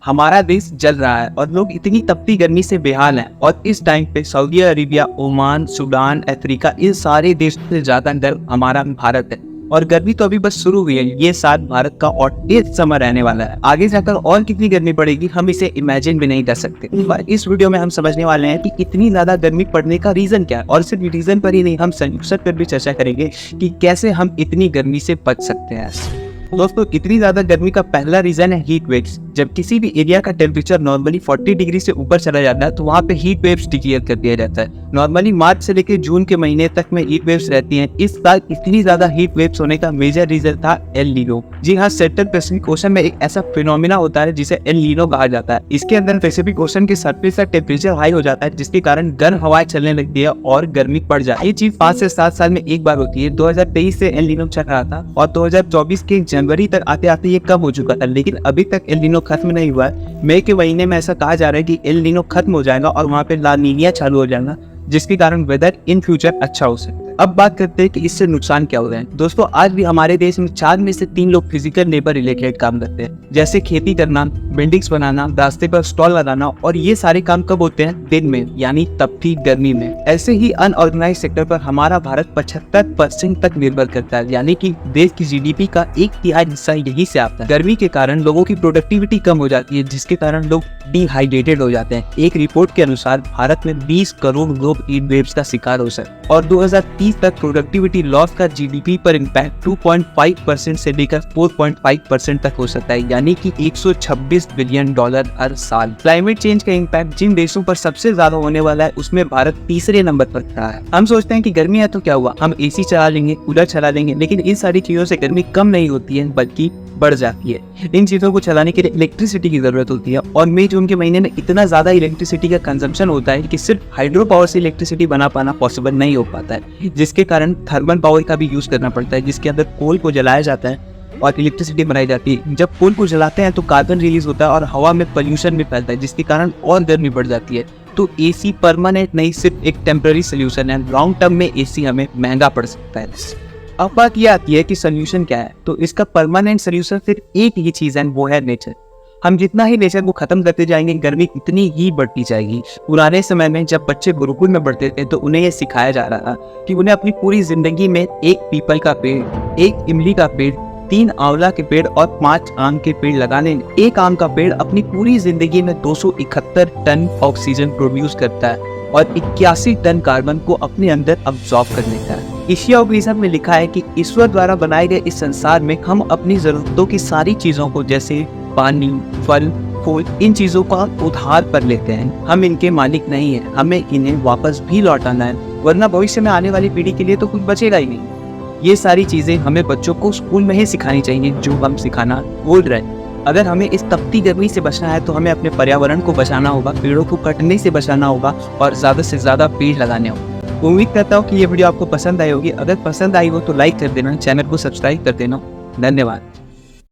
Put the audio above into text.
हमारा देश जल रहा है और लोग इतनी तपती गर्मी से बेहाल हैं और इस टाइम पे Saudi Arabia, Oman, Sudan, Africa, इन सारे देशों से ज्यादा गर्म हमारा भारत है। और गर्मी तो अभी बस शुरू हुई है। ये साल भारत का हॉटेस्ट समर रहने वाला है। आगे जाकर और कितनी गर्मी पड़ेगी हम इसे इमेजिन भी नहीं कर सकते। पर इस वीडियो में हम समझने वाले हैं कि इतनी ज्यादा गर्मी पड़ने का रीजन क्या है, और सिर्फ रीजन पर ही नहीं, हम सोल्यूशन पर भी चर्चा करेंगे कि कैसे हम इतनी गर्मी से बच सकते हैं। दोस्तों, इतनी ज्यादा गर्मी का पहला रीजन है हीट वेव्स। जब किसी भी एरिया का टेम्परेचर नॉर्मली 40 डिग्री से ऊपर चला जाता है तो वहाँ पे हीट वेव्स डिक्लेयर कर दिया जाता है। नॉर्मली मार्च से लेकर जून के महीने तक में हीट वेव्स रहती हैं। इस साल इतनी ज्यादा हीट वेव्स होने का मेजर रीजन था एल नीनो। जी हाँ, सेंट्रल पैसिफिक ओशन में एक ऐसा फिनोमिना होता है जिसे एल नीनो कहा जाता है। इसके अंदर पैसिफिक ओशन के सरफेस का टेम्परेचर हाई हो जाता है, जिसके कारण गर्म हवाएं चलने लगती है और गर्मी पड़ जाती है। ये चीज 5 से 7 साल में एक बार होती है। 2023 से एल नीनो चल रहा था और 2024 के जनवरी तक आते आते ये कम हो चुका था, लेकिन अभी तक एल नीनो खत्म नहीं हुआ है। मई के महीने में ऐसा कहा जा रहा है कि एल नीनो खत्म हो जाएगा और वहाँ पे ला नीनिया चालू हो जाएगा, जिसके कारण वेदर इन फ्यूचर अच्छा हो सकता है। अब बात करते हैं कि इससे नुकसान क्या हो रहे हैं। दोस्तों, आज भी हमारे देश में 4 में से 3 लोग फिजिकल लेबर रिलेटेड काम करते हैं, जैसे खेती करना, बिल्डिंग्स बनाना, रास्ते पर स्टॉल लगाना, और ये सारे काम कब होते हैं? दिन में, यानी तपती गर्मी में। ऐसे ही अनऑर्गेनाइज सेक्टर पर हमारा भारत 75% तक निर्भर करता है, यानी कि देश की जीडीपी का 1/3 हिस्सा यही से आता है। गर्मी के कारण लोगों की प्रोडक्टिविटी कम हो जाती है, जिसके कारण लोग डिहाइड्रेटेड हो जाते हैं। एक रिपोर्ट के अनुसार भारत में 20 करोड़ लोग हीट वेव्स का शिकार हो सकते हैं और 2030 तक प्रोडक्टिविटी लॉस का जीडीपी पर इम्पैक्ट 2.5% से लेकर 4.5% तक हो सकता है, यानी कि $126 बिलियन हर साल। क्लाइमेट चेंज का इम्पैक्ट जिन देशों पर सबसे ज्यादा होने वाला है उसमें भारत तीसरे नंबर पर खड़ा है। हम सोचते हैं कि गर्मी है तो क्या हुआ, हम एसी चला लेंगे, कूलर चला लेंगे, लेकिन इन सारी चीजों से गर्मी कम नहीं होती है बल्कि बढ़ जाती है। इन चीजों को चलाने के लिए इलेक्ट्रिसिटी की जरूरत होती है और मई जून के महीने में इतना ज्यादा इलेक्ट्रिसिटी का कंजम्पशन होता है कि सिर्फ हाइड्रो पावर से इलेक्ट्रिसिटी बना पाना पॉसिबल नहीं हो पाता है, जिसके कारण थर्मल पावर का भी यूज करना पड़ता है, जिसके अंदर कोल को जलाया जाता है और इलेक्ट्रिसिटी बनाई जाती है। जब कोल को जलाते हैं तो कार्बन रिलीज होता है और हवा में पोल्यूशन भी फैलता है, जिसके कारण और गर्मी बढ़ जाती है। तो एसी परमानेंट नहीं, सिर्फ एक टेम्पररी सोल्यूशन है। लॉन्ग टर्म में एसी हमें महंगा पड़ सकता है। अब बात यह आती है कि सोल्यूशन क्या है। तो इसका परमानेंट सोल्यूशन सिर्फ एक ही चीज है, वो है नेचर। हम जितना ही नेचर को खत्म करते जाएंगे गर्मी उतनी ही बढ़ती जाएगी। पुराने समय में जब बच्चे गुरुकुल में पढ़ते थे तो उन्हें यह सिखाया जा रहा था कि उन्हें अपनी पूरी जिंदगी में 1 पीपल का पेड़, 1 इमली का पेड़, 3 आंवला के पेड़ और 5 आम के पेड़ लगाने। एक आम का पेड़ अपनी पूरी जिंदगी में 271 टन ऑक्सीजन प्रोड्यूस करता है और 81 टन कार्बन को अपने अंदर अब्सॉर्ब कर लेता है। एशिया उपनिषद में लिखा है कि ईश्वर द्वारा बनाए गए इस संसार में हम अपनी जरूरतों की सारी चीजों को, जैसे पानी, फल, फूल, इन चीजों का उधार पर लेते हैं। हम इनके मालिक नहीं हैं, हमें इन्हें वापस भी लौटाना है, वरना भविष्य में आने वाली पीढ़ी के लिए तो कुछ बचेगा ही नहीं। ये सारी चीजें हमें बच्चों को स्कूल में ही सिखानी चाहिए, जो हम सिखाना भूल रहे हैं। अगर हमें इस तपती गर्मी से बचना है तो हमें अपने पर्यावरण को बचाना होगा, पेड़ों को कटने से बचाना होगा और ज्यादा से ज्यादा पेड़ लगाने होंगे। उम्मीद करता हूँ कि ये वीडियो आपको पसंद आई होगी। अगर पसंद आई हो तो लाइक कर देना, चैनल को सब्सक्राइब कर देना। धन्यवाद।